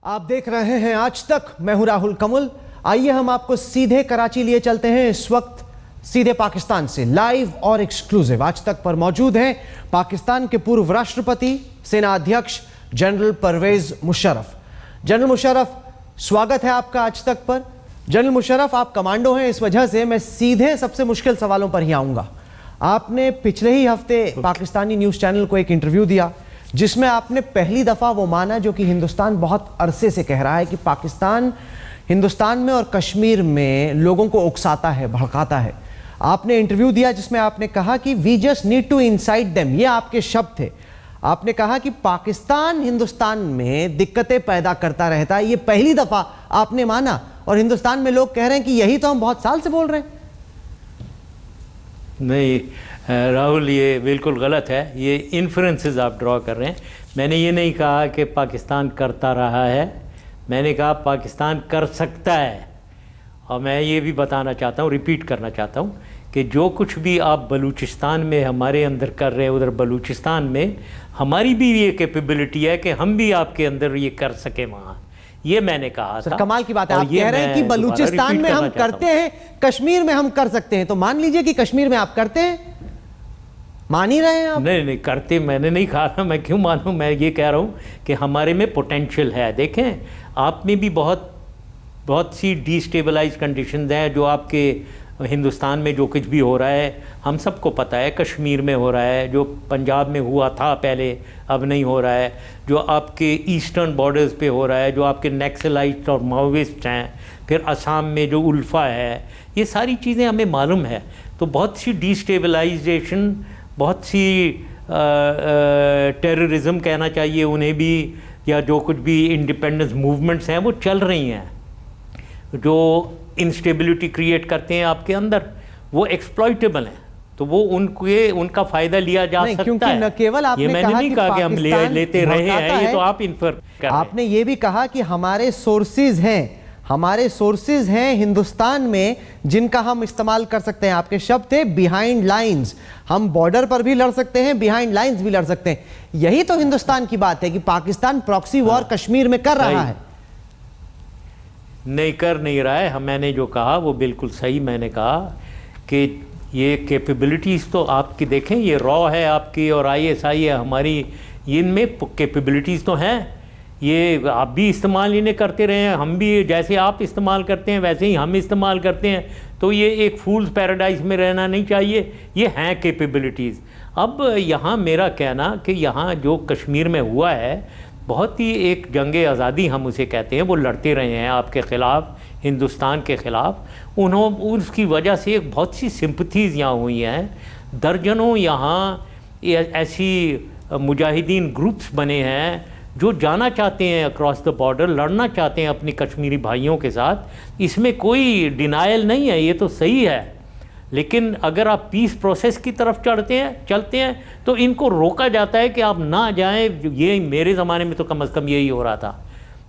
आप देख रहे हैं आज तक। मैं हूं राहुल कमल। आइए हम आपको सीधे कराची लिए चलते हैं। इस वक्त सीधे पाकिस्तान से लाइव और एक्सक्लूसिव आज तक पर मौजूद हैं पाकिस्तान के पूर्व राष्ट्रपति सेना अध्यक्ष जनरल परवेज मुशर्रफ। जनरल मुशर्रफ, स्वागत है आपका आज तक पर। जनरल मुशर्रफ, आप कमांडो हैं, इस वजह से मैं सीधे सबसे मुश्किल सवालों पर ही आऊंगा। आपने पिछले ही हफ्ते पाकिस्तानी न्यूज चैनल को एक इंटरव्यू दिया जिसमें आपने पहली दफा वो माना जो कि हिंदुस्तान बहुत अरसे से कह रहा है कि पाकिस्तान हिंदुस्तान में और कश्मीर में लोगों को उकसाता है, भड़काता है। आपने इंटरव्यू दिया जिसमें आपने कहा कि we just need to insight them, ये आपके शब्द थे। आपने कहा कि पाकिस्तान हिंदुस्तान में दिक्कतें पैदा करता रहता है, ये पहली दफा आपने माना और हिंदुस्तान में लोग कह रहे हैं कि यही तो हम बहुत साल से बोल रहे हैं। नहीं राहुल, ये बिल्कुल गलत है। ये इन्फ्रेंसेस आप ड्रॉ कर रहे हैं। मैंने ये नहीं कहा कि पाकिस्तान करता रहा है, मैंने कहा पाकिस्तान कर सकता है। और मैं ये भी बताना चाहता हूँ, रिपीट करना चाहता हूँ कि जो कुछ भी आप बलूचिस्तान में हमारे अंदर कर रहे हैं, उधर बलूचिस्तान में हमारी भी ये कैपेबिलिटी है कि हम भी आपके अंदर ये कर सकें वहाँ। ये मैंने कहा था। कमाल की बात है, आप कह रहे हैं कि बलूचिस्तान में हम करते हैं, कश्मीर में हम कर सकते हैं। तो मान लीजिए कि कश्मीर में आप करते हैं, मान ही रहे हैं आप? नहीं करते, मैंने नहीं कहा था। मैं क्यों मानूं? मैं ये कह रहा हूँ कि हमारे में पोटेंशियल है। देखें, आप में भी बहुत सी डिस्टेबलाइज कंडीशंस हैं जो आपके हिंदुस्तान में जो कुछ भी हो रहा है हम सबको पता है। कश्मीर में हो रहा है, जो पंजाब में हुआ था पहले, अब नहीं हो रहा है। जो आपके ईस्टर्न बॉर्डर्स पे हो रहा है, जो आपके नक्सलाइट और माओविस्ट हैं, फिर असम में जो उल्फा है, ये सारी चीज़ें हमें मालूम है। तो बहुत सी डिस्टेबलाइजेशन, बहुत सी टेररिज्म कहना चाहिए उन्हें भी, या जो कुछ भी इंडिपेंडेंस मूवमेंट्स हैं वो चल रही हैं, जो इंस्टेबिलिटी क्रिएट करते हैं आपके अंदर, वो एक्सप्लॉइटेबल हैं। तो वो उनका फ़ायदा लिया जा सकता क्योंकि है। न केवल आपने ये मैंने नहीं कहा कि हम लेते रहे हैं, ये तो आप इन्फर कर रहे हैं। आपने ये भी कहा कि हमारे सोर्सेज हैं हिंदुस्तान में जिनका हम इस्तेमाल कर सकते हैं। आपके शब्द थे बिहाइंड लाइंस, हम बॉर्डर पर भी लड़ सकते हैं, बिहाइंड लाइंस भी लड़ सकते हैं। यही तो हिंदुस्तान की बात है कि पाकिस्तान प्रॉक्सी वॉर कश्मीर में कर रहा है। नहीं कर नहीं रहा है। मैंने जो कहा वो बिल्कुल सही। मैंने कहा कि ये कैपेबिलिटीज़ तो आपकी देखें, ये रॉ है आपकी और ISI है हमारी, इनमें कैपेबिलिटीज़ तो हैं। ये आप भी इस्तेमाल इन्हें करते रहे हैं, हम भी जैसे आप इस्तेमाल करते हैं वैसे ही हम इस्तेमाल करते हैं। तो ये एक फूल्स पैराडाइज में रहना नहीं चाहिए, ये हैं कैपेबिलिटीज़। अब यहाँ मेरा कहना कि यहाँ जो कश्मीर में हुआ है, बहुत ही एक जंग आज़ादी हम उसे कहते हैं, वो लड़ते रहे हैं आपके ख़िलाफ़, हिंदुस्तान के ख़िलाफ़। उसकी वजह से एक बहुत सी सिंपथीज़ यहाँ हुई हैं। दर्जनों यहाँ ऐसी मुजाहिदीन ग्रुप्स बने हैं जो जाना चाहते हैं अक्रॉस द बॉर्डर, लड़ना चाहते हैं अपनी कश्मीरी भाइयों के साथ। इसमें कोई डिनायल नहीं है, ये तो सही है। लेकिन अगर आप पीस प्रोसेस की तरफ चलते हैं तो इनको रोका जाता है कि आप ना जाएं। ये मेरे ज़माने में तो कम से कम यही हो रहा था।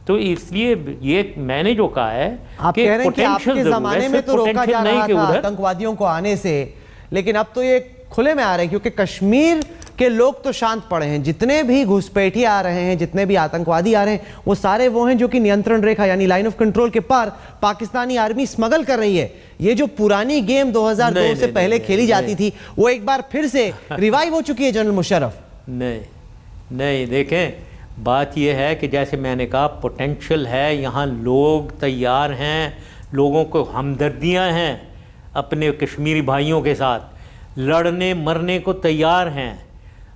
तो इसलिए ये मैंने जो कहा है आप कह रहे हैं कि आपके ज़माने में तो रोका जा रहा था आतंकवादियों को आने से, लेकिन अब तो ये खुले में आ रहे हैं क्योंकि कश्मीर के लोग तो शांत पड़े हैं। जितने भी घुसपैठी आ रहे हैं, जितने भी आतंकवादी आ रहे हैं, वो सारे वो हैं जो कि नियंत्रण रेखा यानी लाइन ऑफ कंट्रोल के पार पाकिस्तानी आर्मी स्मगल कर रही है। ये जो पुरानी गेम 2002 से पहले खेली जाती थी वो एक बार फिर से रिवाइव हो चुकी है। जनरल मुशर्रफ, नहीं देखें, बात यह है कि जैसे मैंने कहा पोटेंशियल है, यहाँ लोग तैयार हैं, लोगों को हमदर्दियाँ हैं अपने कश्मीरी भाइयों के साथ, लड़ने मरने को तैयार हैं।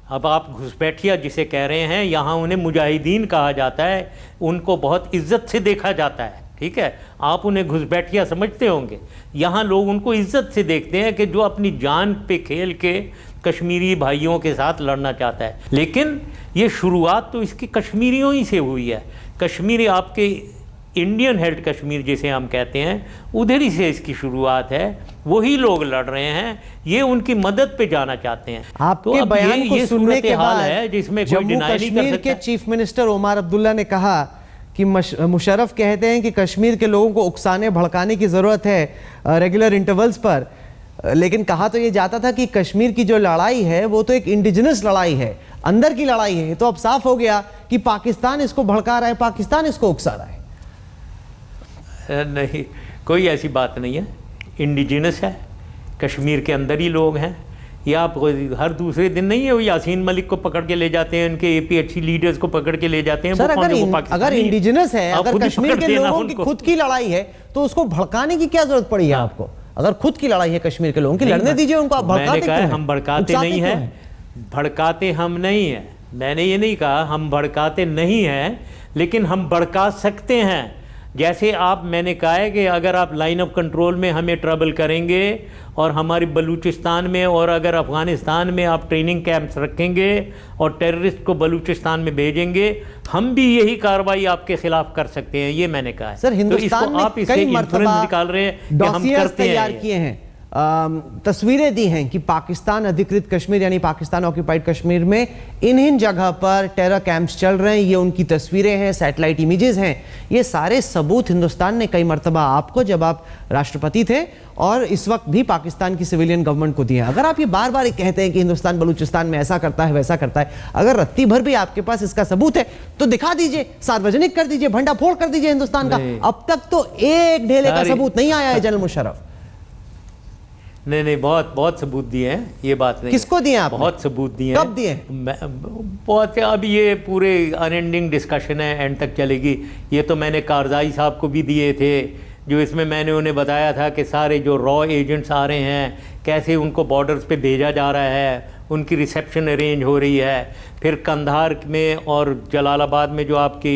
अब आप घुसपैठिया जिसे कह रहे हैं, यहाँ उन्हें मुजाहिदीन कहा जाता है, उनको बहुत इज्जत से देखा जाता है। ठीक है, आप उन्हें घुसपैठिया समझते होंगे, यहाँ लोग उनको इज्जत से देखते हैं कि जो अपनी जान पे खेल के कश्मीरी भाइयों के साथ लड़ना चाहता है। लेकिन ये शुरुआत तो इसकी कश्मीरियों ही से हुई है। कश्मीरी आपके इंडियन हेल्ड कश्मीर जिसे हम कहते हैं, उधर ही से इसकी शुरुआत है। वही लोग लड़ रहे हैं, ये उनकी मदद पे जाना चाहते हैं। आपके तो बयान को सुनने के बाद है जिसमें कोई डिनाई नहीं कर कश्मीर के चीफ मिनिस्टर ओमर अब्दुल्ला ने कहा कि मुशर्रफ कहते हैं कि कश्मीर के लोगों को उकसाने भड़काने की ज़रूरत है रेगुलर इंटरवल्स पर। लेकिन कहा तो ये जाता था कि कश्मीर की जो लड़ाई है वो तो एक इंडिजिनस लड़ाई है, अंदर की लड़ाई है। तो अब साफ हो गया कि पाकिस्तान इसको भड़का रहा है, पाकिस्तान इसको उकसा रहा है। नहीं, कोई ऐसी बात नहीं है। इंडिजिनस है, कश्मीर के अंदर ही लोग हैं। ये आप हर दूसरे दिन नहीं है वो यासीन मलिक को पकड़ के ले जाते हैं, उनके एपीएचसी लीडर्स को पकड़ के ले जाते हैं। सर अगर इंडिजिनस है, अगर कश्मीर के लोगों की खुद की लड़ाई है तो उसको भड़काने की क्या जरूरत पड़ी है आपको? अगर खुद की लड़ाई है कश्मीर के लोगों की, लड़ने दीजिए उनको। आप भड़काते क्यों हैं? हम भड़काते नहीं हैं, भड़काते हम नहीं हैं। मैंने ये नहीं कहा हम भड़काते नहीं हैं, लेकिन हम भड़का सकते हैं। जैसे आप, मैंने कहा है कि अगर आप लाइन ऑफ कंट्रोल में हमें ट्रबल करेंगे और हमारी बलूचिस्तान में और अगर अफ़गानिस्तान में आप ट्रेनिंग कैंप्स रखेंगे और टेररिस्ट को बलूचिस्तान में भेजेंगे, हम भी यही कार्रवाई आपके खिलाफ कर सकते हैं। ये मैंने कहा है। सर, हिंदुस्तान आप इससे इन्फ्लुएंस निकाल रहे हैं कि हम करते हैं। तैयार किए हैं, तस्वीरें दी हैं कि पाकिस्तान अधिकृत कश्मीर यानी पाकिस्तान ऑक्यूपाइड कश्मीर में इन जगह पर टेरर कैंप्स चल रहे हैं। ये उनकी तस्वीरें हैं, सैटेलाइट इमेजेस हैं। ये सारे सबूत हिंदुस्तान ने कई मर्तबा आपको, जब आप राष्ट्रपति थे और इस वक्त भी पाकिस्तान की सिविलियन गवर्नमेंट को दिए हैं। अगर आप ये बार बार कहते हैं कि हिंदुस्तान बलूचिस्तान में ऐसा करता है वैसा करता है, अगर रत्ती भर भी आपके पास इसका सबूत है तो दिखा दीजिए, सार्वजनिक कर दीजिए, भंडाफोड़ कर दीजिए हिंदुस्तान का। अब तक तो एक ढेले का सबूत नहीं आया है जनरल मुशर्रफ। नहीं, बहुत सबूत दिए हैं, ये बात नहीं। किसको दिए आप? बहुत सबूत दिए। कब दिए? बहुत। अब ये पूरे अनएंडिंग डिस्कशन है, एंड तक चलेगी। ये तो मैंने कारज़ाई साहब को भी दिए थे, जो इसमें मैंने उन्हें बताया था कि सारे जो रॉ एजेंट्स आ रहे हैं, कैसे उनको बॉर्डर्स पे भेजा जा रहा है, उनकी रिसेप्शन अरेंज हो रही है। फिर कंधार में और जलालाबाद में जो आपके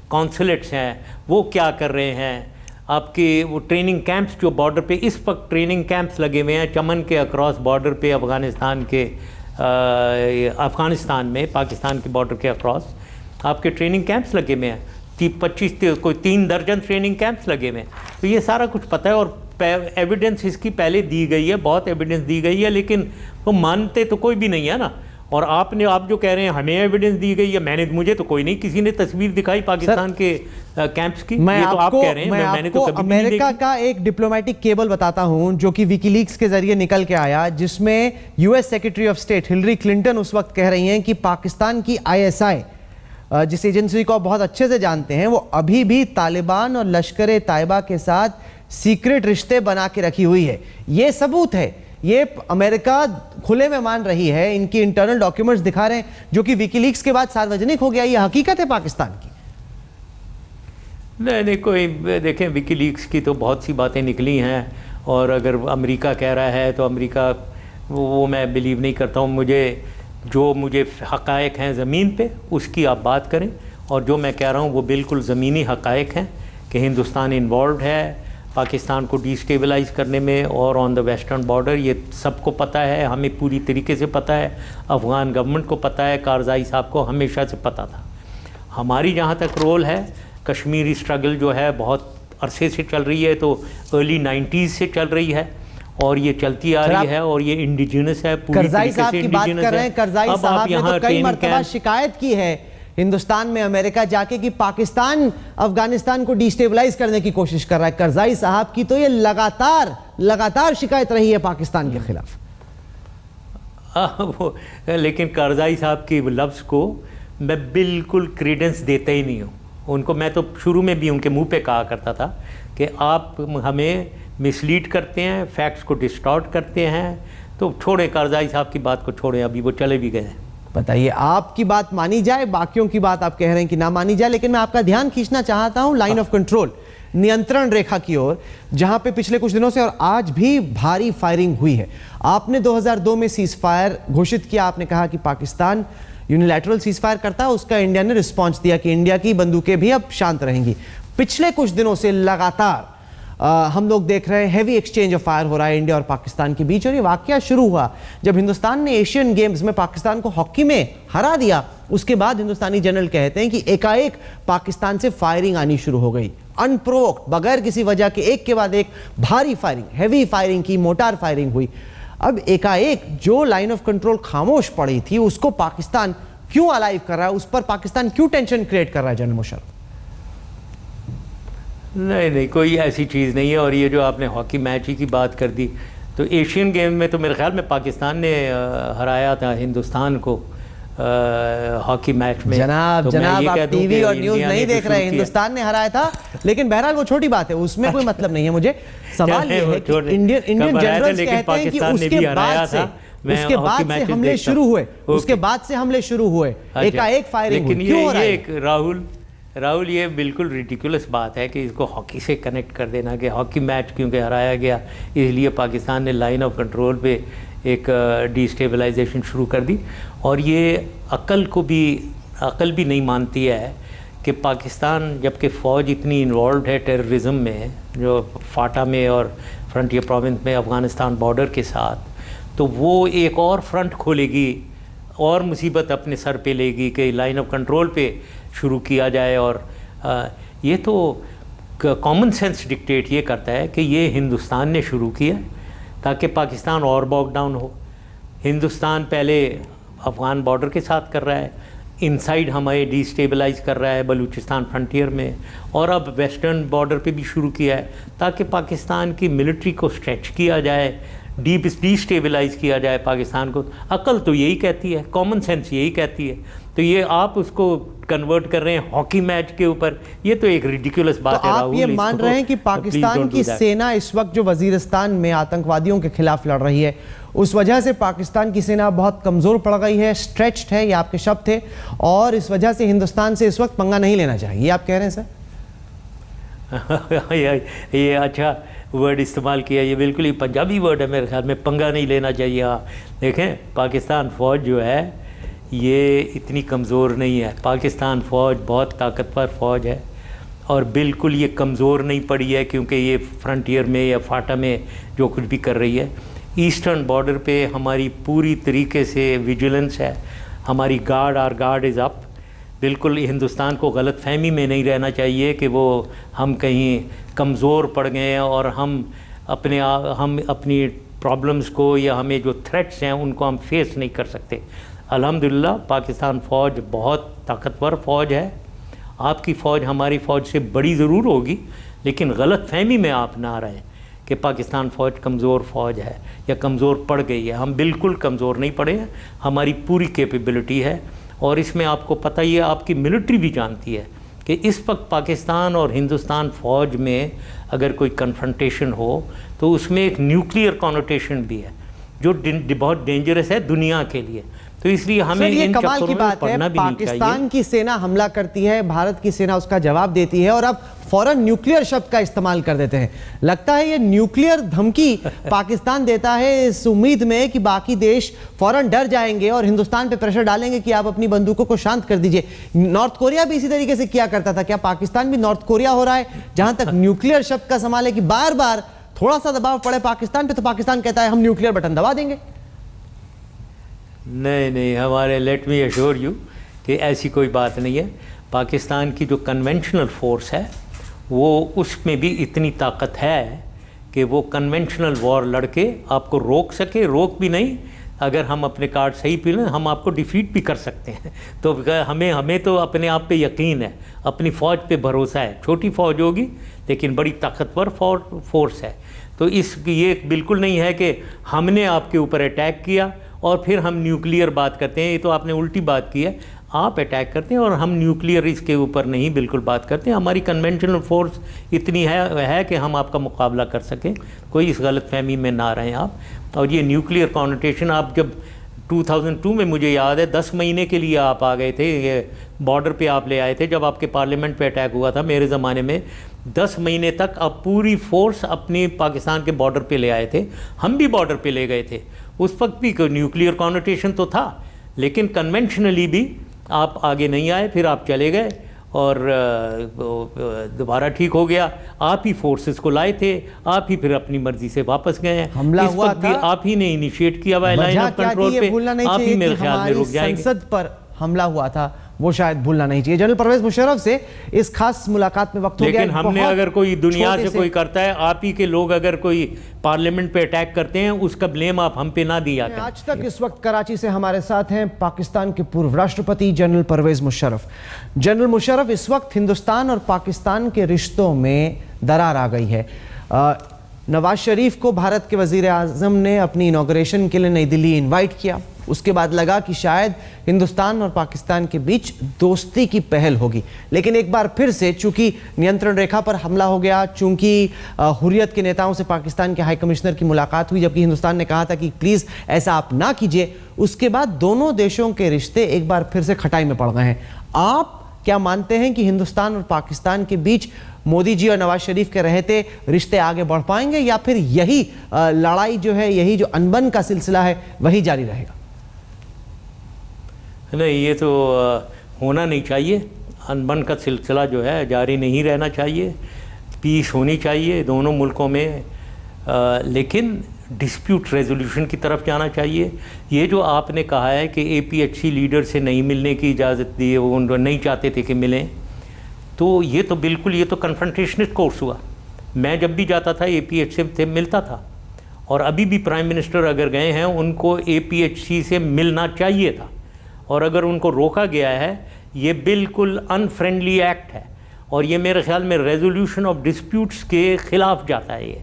कॉन्सुलेट्स हैं वो क्या कर रहे हैं, आपके वो ट्रेनिंग कैंप्स जो बॉर्डर पे इस वक्त ट्रेनिंग कैंप्स लगे हुए हैं चमन के अक्रॉस बॉर्डर पे, अफ़गानिस्तान में पाकिस्तान के बॉर्डर के अक्रॉस आपके ट्रेनिंग कैंप्स लगे हुए हैं। 25 कोई 3 दर्जन ट्रेनिंग कैंप्स लगे हुए हैं। तो ये सारा कुछ पता है और एविडेंस इसकी पहले दी गई है, बहुत एविडेंस दी गई है, लेकिन वो मानते तो कोई भी नहीं है ना। और आप जो कह रहे हैं हमें एविडेंस दी गई है, मुझे तो कोई नहीं, किसी ने तस्वीर दिखाई पाकिस्तान के कैंप्स की। मैं ये तो आप कह रहे हैं, मैंने तो कभी अमेरिका का एक डिप्लोमेटिक केबल बताता हूं जो कि विकीलीक्स के जरिए निकल के आया, जिसमें US secretary of state Hillary Clinton उस वक्त कह रही हैं कि पाकिस्तान की आईएसआई, जिस एजेंसी को आप बहुत अच्छे से जानते हैं, वो अभी भी तालिबान और लश्कर तैयबा के साथ सीक्रेट रिश्ते बना के रखी हुई है। ये सबूत है, ये अमेरिका खुले में मान रही है, इनकी इंटरनल डॉक्यूमेंट्स दिखा रहे हैं, जो कि विकीलीक्स के बाद सार्वजनिक हो गया। ये हकीकत है पाकिस्तान की। नहीं, कोई देखें, विकीलीक्स की तो बहुत सी बातें निकली हैं, और अगर अमेरिका कह रहा है तो अमेरिका वो मैं बिलीव नहीं करता हूँ। मुझे हक़ाइक़ हैं ज़मीन पे उसकी आप बात करें, और जो मैं कह रहा हूँ वो बिल्कुल ज़मीनी हक़ाइक़ हैं कि हिंदुस्तान इन्वॉल्व है पाकिस्तान को डिस्टेबलाइज़ करने में और ऑन द वेस्टर्न बॉर्डर। ये सबको पता है, हमें पूरी तरीके से पता है, अफ़गान गवर्नमेंट को पता है, कारज़ाई साहब को हमेशा से पता था। हमारी जहाँ तक रोल है, कश्मीरी स्ट्रगल जो है बहुत अरसे से चल रही है, तो अर्ली 90s से चल रही है और ये चलती आ रही है, और ये इंडिजिनस है, पूरी तरीके से इंडिजिनस है। करज़ाई साहब ने तो कई मरतबा शिकायत की है हिंदुस्तान में अमेरिका जाके कि पाकिस्तान अफगानिस्तान को डिस्टेबलाइज करने की कोशिश कर रहा है। करज़ाई साहब की तो ये लगातार शिकायत रही है पाकिस्तान के खिलाफ। लेकिन करज़ाई साहब के लफ्ज़ को मैं बिल्कुल क्रेडेंस देता ही नहीं हूँ उनको। मैं तो शुरू में भी उनके मुंह पे कहा करता था कि आप हमें मिसलीड करते हैं, फैक्ट्स को डिस्टॉर्ट करते हैं। तो छोड़ें, करज़ाई साहब की बात को छोड़ें, अभी वो चले भी गए हैं। बताइए, आपकी बात मानी जाए, बाकियों की बात आप कह रहे हैं कि ना मानी जाए, लेकिन मैं आपका ध्यान खींचना चाहता हूं लाइन ऑफ कंट्रोल, नियंत्रण रेखा की ओर, जहां पे पिछले कुछ दिनों से और आज भी भारी फायरिंग हुई है। आपने 2002 में सीज फायर घोषित किया। आपने कहा कि पाकिस्तान यूनिलैटरल सीज फायर करता है, उसका इंडिया ने रिस्पॉन्स दिया कि इंडिया की बंदूकें भी अब शांत रहेंगी। पिछले कुछ दिनों से लगातार हम लोग देख रहे हैं हैवी एक्सचेंज ऑफ फायर हो रहा है इंडिया और पाकिस्तान के बीच। और ये वाकया शुरू हुआ जब हिंदुस्तान ने एशियन गेम्स में पाकिस्तान को हॉकी में हरा दिया। उसके बाद हिंदुस्तानी जनरल कहते हैं कि एकाएक पाकिस्तान से फायरिंग आनी शुरू हो गई, अनप्रोवोक्ड, बगैर किसी वजह के एक के बाद एक भारी फायरिंग, हैवी फायरिंग की, मोटार फायरिंग हुई। अब एकाएक जो लाइन ऑफ कंट्रोल खामोश पड़ी थी उसको पाकिस्तान क्यों अलाइव कर रहा है, उस पर पाकिस्तान क्यों टेंशन क्रिएट कर रहा है जनरल मुशर्रफ? नहीं, कोई ऐसी चीज़ नहीं है। और ये जो आपने हॉकी मैच ही की बात कर दी, तो एशियन गेम में तो मेरे ख्याल में पाकिस्तान ने हराया था हिंदुस्तान को हॉकी मैच में। जनाब तो जनाब आप टीवी और न्यूज़ नहीं देख रहे, हिंदुस्तान ने हराया था, लेकिन बहरहाल वो छोटी बात है, उसमें कोई मतलब नहीं है। मुझे सवाल ये है कि इंडियन जनरल्स कहते हैं कि उसके बाद से हमले शुरू हुए, उसके बाद से हमले शुरू हुए, एकाएक फायरिंग हुई, क्यों हो रहा है? राहुल ये बिल्कुल रिडिकुलस बात है कि इसको हॉकी से कनेक्ट कर देना कि हॉकी मैच क्योंकि हराया गया इसलिए पाकिस्तान ने लाइन ऑफ कंट्रोल पे एक डिस्टेबलाइजेशन शुरू कर दी। और ये अकल भी नहीं मानती है कि पाकिस्तान जबकि फ़ौज इतनी इन्वॉल्व है टेररिज्म में, जो फाटा में और फ्रंटियर प्रोविंस में अफ़गानिस्तान बॉर्डर के साथ, तो वो एक और फ्रंट खोलेगी और मुसीबत अपने सर पे लेगी कि लाइन ऑफ कंट्रोल पे शुरू किया जाए। और ये तो कॉमन सेंस डिक्टेट ये करता है कि ये हिंदुस्तान ने शुरू किया ताकि पाकिस्तान और बॉग डाउन हो। हिंदुस्तान पहले अफ़गान बॉर्डर के साथ कर रहा है, इनसाइड हमें डिस्टेबलाइज कर रहा है बलूचिस्तान फ्रंटियर में, और अब वेस्टर्न बॉर्डर पे भी शुरू किया है ताकि पाकिस्तान की मिलिट्री को स्ट्रेच किया जाए, डिस्टेबलाइज किया जाए पाकिस्तान को। अकल तो यही कहती है, कॉमन सेंस यही कहती है। तो ये आप उसको कन्वर्ट कर रहे हैं हॉकी मैच के ऊपर, ये तो एक रिडिकुलस बात है। आप ये मान रहे हैं कि पाकिस्तान की सेना इस वक्त जो वजीरिस्तान में आतंकवादियों के खिलाफ लड़ रही है, उस वजह से पाकिस्तान की सेना बहुत कमज़ोर पड़ गई है, स्ट्रेच्ड है, ये आपके शब्द थे, और इस वजह से हिंदुस्तान से इस वक्त पंगा नहीं लेना चाहिए, ये आप कह रहे हैं सर? ये अच्छा वर्ड इस्तेमाल किया, ये बिल्कुल ही पंजाबी वर्ड है मेरे ख्याल में, पंगा नहीं लेना चाहिए। हाँ देखें, पाकिस्तान फ़ौज जो है ये इतनी कमज़ोर नहीं है। पाकिस्तान फ़ौज बहुत ताकतवर फ़ौज है और बिल्कुल ये कमज़ोर नहीं पड़ी है क्योंकि ये फ्रंटियर में या फाटा में जो कुछ भी कर रही है। ईस्टर्न बॉर्डर पे हमारी पूरी तरीके से विजिलेंस है, हमारी गार्ड इज़ अप। बिल्कुल हिंदुस्तान को गलत फहमी में नहीं रहना चाहिए कि वो हम कहीं कमज़ोर पड़ गए हैं और हम अपनी प्रॉब्लम्स को या हमें जो थ्रेट्स हैं उनको हम फेस नहीं कर सकते। अल्हम्दुलिल्लाह पाकिस्तान फ़ौज बहुत ताकतवर फ़ौज है। आपकी फ़ौज हमारी फ़ौज से बड़ी ज़रूर होगी, लेकिन गलत फहमी में आप ना रहें कि पाकिस्तान फ़ौज कमज़ोर फ़ौज है या कमज़ोर पड़ गई है। हम बिल्कुल कमज़ोर नहीं पड़े हैं, हमारी पूरी कैपेबिलिटी है। और इसमें आपको पता ही है, आपकी मिलिट्री भी जानती है कि इस वक्त पाकिस्तान और हिंदुस्तान फ़ौज में अगर कोई कन्फ्रंटेशन हो तो उसमें एक न्यूक्लियर कॉनोटेशन भी है जो बहुत डेंजरस है दुनिया के लिए। तो इसलिए हमें इन कमाल की बात है, पाकिस्तान की सेना हमला करती है, भारत की सेना उसका जवाब देती है और अब फौरन न्यूक्लियर शब्द का इस्तेमाल कर देते हैं। लगता है ये न्यूक्लियर धमकी पाकिस्तान देता है इस उम्मीद में कि बाकी देश फौरन डर जाएंगे और हिंदुस्तान पे प्रेशर डालेंगे कि आप अपनी बंदूकों को शांत कर दीजिए। नॉर्थ कोरिया भी इसी तरीके से किया करता था, क्या पाकिस्तान भी नॉर्थ कोरिया हो रहा है जहां तक न्यूक्लियर शब्द का सवाल है कि बार बार थोड़ा सा दबाव पड़े पाकिस्तान पे तो पाकिस्तान कहता है हम न्यूक्लियर बटन दबा देंगे? नहीं, हमारे लेट मी अश्योर यू कि ऐसी कोई बात नहीं है। पाकिस्तान की जो कन्वेंशनल फोर्स है वो उसमें भी इतनी ताकत है कि वो कन्वेंशनल वॉर लड़के आपको रोक भी नहीं, अगर हम अपने कार्ड सही पी लें हम आपको डिफीट भी कर सकते हैं। तो हमें तो अपने आप पे यकीन है, अपनी फ़ौज पे भरोसा है। छोटी फ़ौज होगी लेकिन बड़ी ताकतवर फोर्स है। तो ये बिल्कुल नहीं है कि हमने आपके ऊपर अटैक किया और फिर हम न्यूक्लियर बात करते हैं, ये तो आपने उल्टी बात की है। आप अटैक करते हैं और हम न्यूक्लियर इसके ऊपर नहीं बिल्कुल बात करते हैं। हमारी कन्वेंशनल फोर्स इतनी है कि हम आपका मुकाबला कर सकें, कोई इस गलत फहमी में ना रहें आप। और ये न्यूक्लियर कॉनोटेशन आप जब 2002 में मुझे याद है 10 महीने के लिए आप आ गए थे, ये बॉर्डर पे आप ले आए थे जब आपके पार्लियामेंट पे अटैक हुआ था मेरे ज़माने में। 10 महीने तक आप पूरी फोर्स अपनी पाकिस्तान के बॉर्डर पे ले आए थे, हम भी बॉर्डर पे ले गए थे। उस वक्त भी न्यूक्लियर कॉनोटेशन तो था लेकिन कन्वेंशनली भी आप आगे नहीं आए, फिर आप चले गए और दोबारा ठीक हो गया। आप ही फोर्सेस को लाए थे, आप ही फिर अपनी मर्जी से वापस गए हैं। हमला हुआ था, आप ही ने इनिशिएट किया हुआ लाइन ऑफ कंट्रोल पे, आप ही मेरे ख्याल में रुक जाएंगे। संसद पर हमला हुआ था वो शायद भूलना नहीं चाहिए। जनरल परवेज मुशर्रफ से इस खास मुलाकात में वक्त हो गया। लेकिन हमने अगर कोई दुनिया से कोई करता है, आप ही के लोग अगर कोई पार्लियामेंट पे अटैक करते हैं उसका ब्लेम आप हम पे ना दिया करें। आज तक इस वक्त कराची से हमारे साथ हैं पाकिस्तान के पूर्व राष्ट्रपति जनरल परवेज मुशर्रफ। जनरल मुशर्रफ, इस वक्त हिंदुस्तान और पाकिस्तान के रिश्तों में दरार आ गई है। नवाज शरीफ को भारत के वजीर आजम ने अपनी इनॉग्रेशन के लिए नई दिल्ली इनवाइट किया। उसके बाद लगा कि शायद हिंदुस्तान और पाकिस्तान के बीच दोस्ती की पहल होगी, लेकिन एक बार फिर से चूंकि नियंत्रण रेखा पर हमला हो गया, चूंकि हुर्रियत के नेताओं से पाकिस्तान के हाई कमिश्नर की मुलाकात हुई, जबकि हिंदुस्तान ने कहा था कि प्लीज ऐसा आप ना कीजिए, उसके बाद दोनों देशों के रिश्ते एक बार फिर से खटाई में पड़ गए हैं। आप क्या मानते हैं कि हिंदुस्तान और पाकिस्तान के बीच मोदी जी और नवाज शरीफ के रहते रिश्ते आगे बढ़ पाएंगे, या फिर यही लड़ाई जो है, यही जो अनबन का सिलसिला है, वही जारी रहेगा? नहीं, ये तो होना नहीं चाहिए। अनबन का सिलसिला जो है जारी नहीं रहना चाहिए। पीस होनी चाहिए दोनों मुल्कों में, लेकिन डिस्प्यूट रेजोल्यूशन की तरफ जाना चाहिए। ये जो आपने कहा है कि APHC लीडर से नहीं मिलने की इजाज़त दी है, वो नहीं चाहते थे कि मिलें, तो ये तो बिल्कुल, ये तो कन्फ्रंटेशनिस्ट कोर्स हुआ। मैं जब भी जाता था APHC से मिलता था, और अभी भी प्राइम मिनिस्टर अगर गए हैं उनको APHC से मिलना चाहिए था, और अगर उनको रोका गया है, ये बिल्कुल अनफ्रेंडली एक्ट है, और ये मेरे ख्याल में रेजोल्यूशन ऑफ डिस्प्यूट्स के ख़िलाफ़ जाता है ये।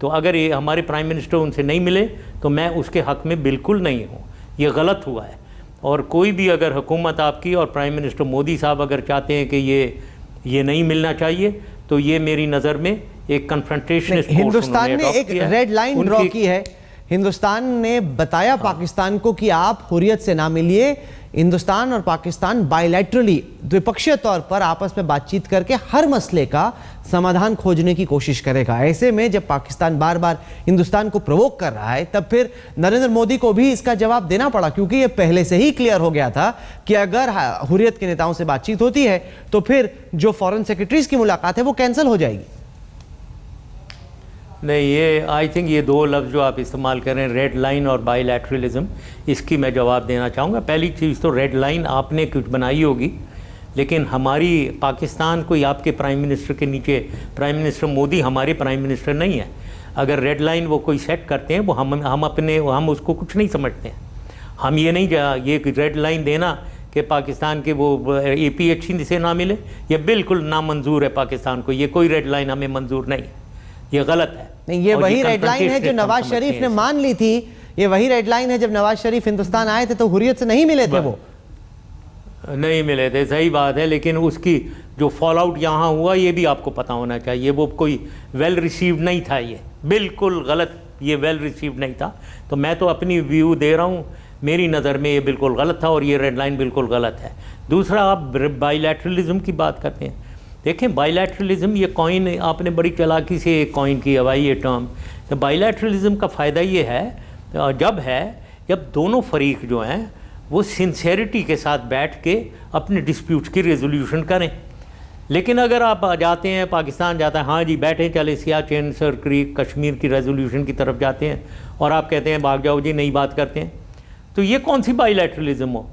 तो अगर ये हमारे प्राइम मिनिस्टर उनसे नहीं मिले तो मैं उसके हक़ में बिल्कुल नहीं हूँ, ये गलत हुआ है। और कोई भी अगर हुकूमत आपकी और प्राइम मिनिस्टर मोदी साहब अगर चाहते हैं कि ये नहीं मिलना चाहिए, तो ये मेरी नज़र में एक कन्फ्रंटेशन। हिंदुस्तान ने एक रेड लाइन ड्रॉ की है। हिंदुस्तान ने बताया पाकिस्तान को कि आप हुर्रियत से ना मिलिए। हिंदुस्तान और पाकिस्तान बायलैटरली, द्विपक्षीय तौर पर आपस में बातचीत करके हर मसले का समाधान खोजने की कोशिश करेगा। ऐसे में जब पाकिस्तान बार बार हिंदुस्तान को प्रोवोक कर रहा है, तब फिर नरेंद्र मोदी को भी इसका जवाब देना पड़ा, क्योंकि ये पहले से ही क्लियर हो गया था कि अगर हुर्रियत के नेताओं से बातचीत होती है तो फिर जो फॉरेन सेक्रेटरीज की मुलाकात है वो कैंसिल हो जाएगी। नहीं, ये आई थिंक ये दो लफ्ज़ जो आप इस्तेमाल कर रहे हैं, रेड लाइन और बायलैटरलिज्म, इसकी मैं जवाब देना चाहूँगा। पहली चीज़ तो रेड लाइन आपने कुछ बनाई होगी, लेकिन हमारी पाकिस्तान कोई आपके प्राइम मिनिस्टर के नीचे, प्राइम मिनिस्टर मोदी हमारे प्राइम मिनिस्टर नहीं है। अगर रेड लाइन वो कोई सेट करते हैं, वो हम उसको कुछ नहीं समझते हैं। हम ये नहीं ये रेड लाइन देना कि पाकिस्तान के वो APHC से ना मिले, ये बिल्कुल नामंजूर है पाकिस्तान को। ये कोई रेड लाइन हमें मंजूर नहीं, ये गलत है। नहीं, ये वही रेड लाइन है जो नवाज शरीफ ने मान ली थी। ये वही रेड लाइन है, जब नवाज शरीफ हिंदुस्तान आए थे तो हुर्रियत से नहीं मिले थे, वो नहीं मिले थे, सही बात है, लेकिन उसकी जो फॉल आउट यहाँ हुआ ये भी आपको पता होना चाहिए। वो कोई वेल रिसीव्ड नहीं था, ये बिल्कुल गलत, ये वेल रिसीव्ड नहीं था। तो मैं तो अपनी व्यू दे रहा हूँ, मेरी नज़र में ये बिल्कुल गलत था और ये रेड लाइन बिल्कुल गलत है। दूसरा, आप बायलैटरलिज्म की बात करते हैं। देखें, बायलैटरलिज्म ये कॉइन आपने बड़ी चालाकी से कॉइन किया भाई ये टर्म। तो बायलैटरलिज्म का फ़ायदा ये है जब दोनों फरीक जो हैं वो सिंसेरिटी के साथ बैठ के अपने डिस्प्यूट्स की रेजोल्यूशन करें। लेकिन अगर आप जाते हैं, पाकिस्तान जाता है, हाँ जी बैठे चले सियाचिन, सर क्रीक, कश्मीर की रेजोल्यूशन की तरफ जाते हैं, और आप कहते हैं भाग जाओ जी, नहीं बात करते हैं, तो ये कौन सी बायलैटरलिज्म हो?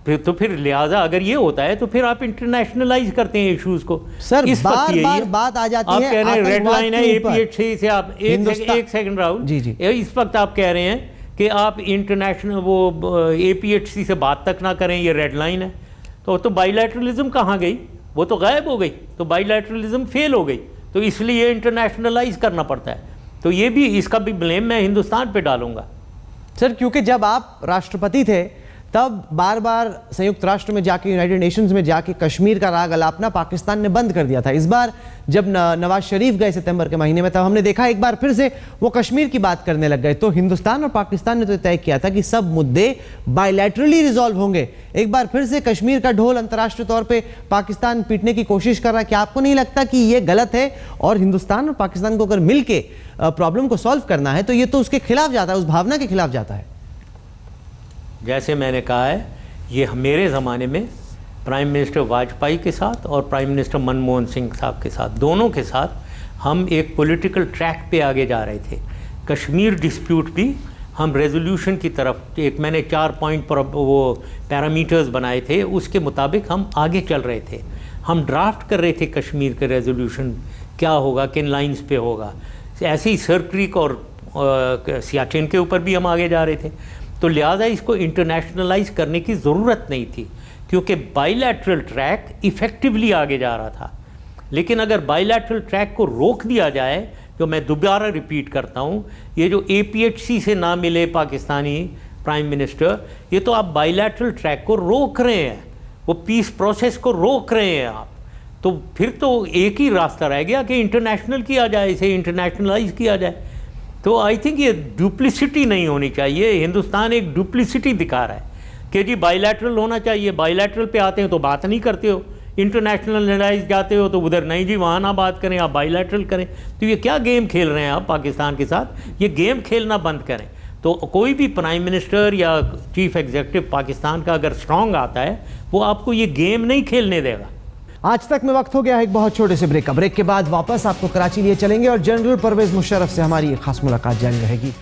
फिर लिहाजा अगर ये होता है तो फिर आप इंटरनेशनलाइज करते हैं इश्यूज को। सर इस बार बात आ जाती है, आप कह रहे हैं रेड लाइन है APHC से, आप एक सेकंड राहुल जी, इस वक्त आप कह रहे हैं कि आप इंटरनेशनल वो APHC से बात तक ना करें, ये रेड लाइन है। तो बायलैटरलिज्म कहाँ गई? वो तो गायब हो गई, तो बायलैटरलिज्म फेल हो गई, तो इसलिए इंटरनेशनलाइज करना पड़ता है। तो ये भी, इसका भी ब्लेम मैं हिंदुस्तान पे डालूंगा। सर क्योंकि जब आप राष्ट्रपति थे तब बार बार संयुक्त राष्ट्र में जाके, यूनाइटेड नेशंस में जाके कश्मीर का राग अलापना पाकिस्तान ने बंद कर दिया था। इस बार जब नवाज शरीफ गए सितंबर के महीने में, तब हमने देखा एक बार फिर से वो कश्मीर की बात करने लग गए। तो हिंदुस्तान और पाकिस्तान ने तो तय किया था कि सब मुद्दे बायलैटरली रिजॉल्व होंगे। एक बार फिर से कश्मीर का ढोल अंतर्राष्ट्रीय तौर पर पाकिस्तान पीटने की कोशिश कर रहा है। क्या आपको नहीं लगता कि ये गलत है, और हिंदुस्तान और पाकिस्तान को अगर मिलके प्रॉब्लम को सॉल्व करना है तो ये तो उसके खिलाफ जाता है, उस भावना के खिलाफ जाता है? जैसे मैंने कहा है, ये मेरे ज़माने में प्राइम मिनिस्टर वाजपेयी के साथ और प्राइम मिनिस्टर मनमोहन सिंह साहब के साथ, दोनों के साथ हम एक पॉलिटिकल ट्रैक पे आगे जा रहे थे। कश्मीर डिस्प्यूट भी हम रेजोल्यूशन की तरफ, एक मैंने 4 पॉइंट पर वो पैरामीटर्स बनाए थे, उसके मुताबिक हम आगे चल रहे थे। हम ड्राफ्ट कर रहे थे कश्मीर के रेजोल्यूशन, क्या होगा, किन लाइंस पे होगा। ऐसे ही सर क्रीक और सियाचिन के ऊपर भी हम आगे जा रहे थे। तो लिहाजा इसको इंटरनेशनलाइज करने की ज़रूरत नहीं थी, क्योंकि बायलैटरल ट्रैक इफ़ेक्टिवली आगे जा रहा था। लेकिन अगर बायलैटरल ट्रैक को रोक दिया जाए जो मैं दोबारा रिपीट करता हूँ, ये जो APHC से ना मिले पाकिस्तानी प्राइम मिनिस्टर, ये तो आप बायलैटरल ट्रैक को रोक रहे हैं, वो पीस प्रोसेस को रोक रहे हैं आप। तो फिर तो एक ही रास्ता रह गया कि इंटरनेशनल किया जाए, इसे इंटरनेशनलाइज किया जाए। तो आई थिंक ये डुप्लिसिटी नहीं होनी चाहिए। हिंदुस्तान एक डुप्लिसिटी दिखा रहा है कि जी बायलैटरल होना चाहिए, बायलैटरल पे आते हैं तो बात नहीं करते हो, इंटरनेशनलाइज जाते हो तो उधर नहीं जी वहाँ ना बात करें, आप बायलैटरल करें। तो ये क्या गेम खेल रहे हैं आप पाकिस्तान के साथ? ये गेम खेलना बंद करें। तो कोई भी प्राइम मिनिस्टर या चीफ एग्जीक्यूटिव पाकिस्तान का अगर स्ट्रांग आता है, वो आपको ये गेम नहीं खेलने देगा। आज तक में वक्त हो गया है एक बहुत छोटे से ब्रेक का। ब्रेक के बाद वापस आपको कराची लिए चलेंगे और जनरल परवेज मुशर्रफ से हमारी एक खास मुलाकात जारी रहेगी।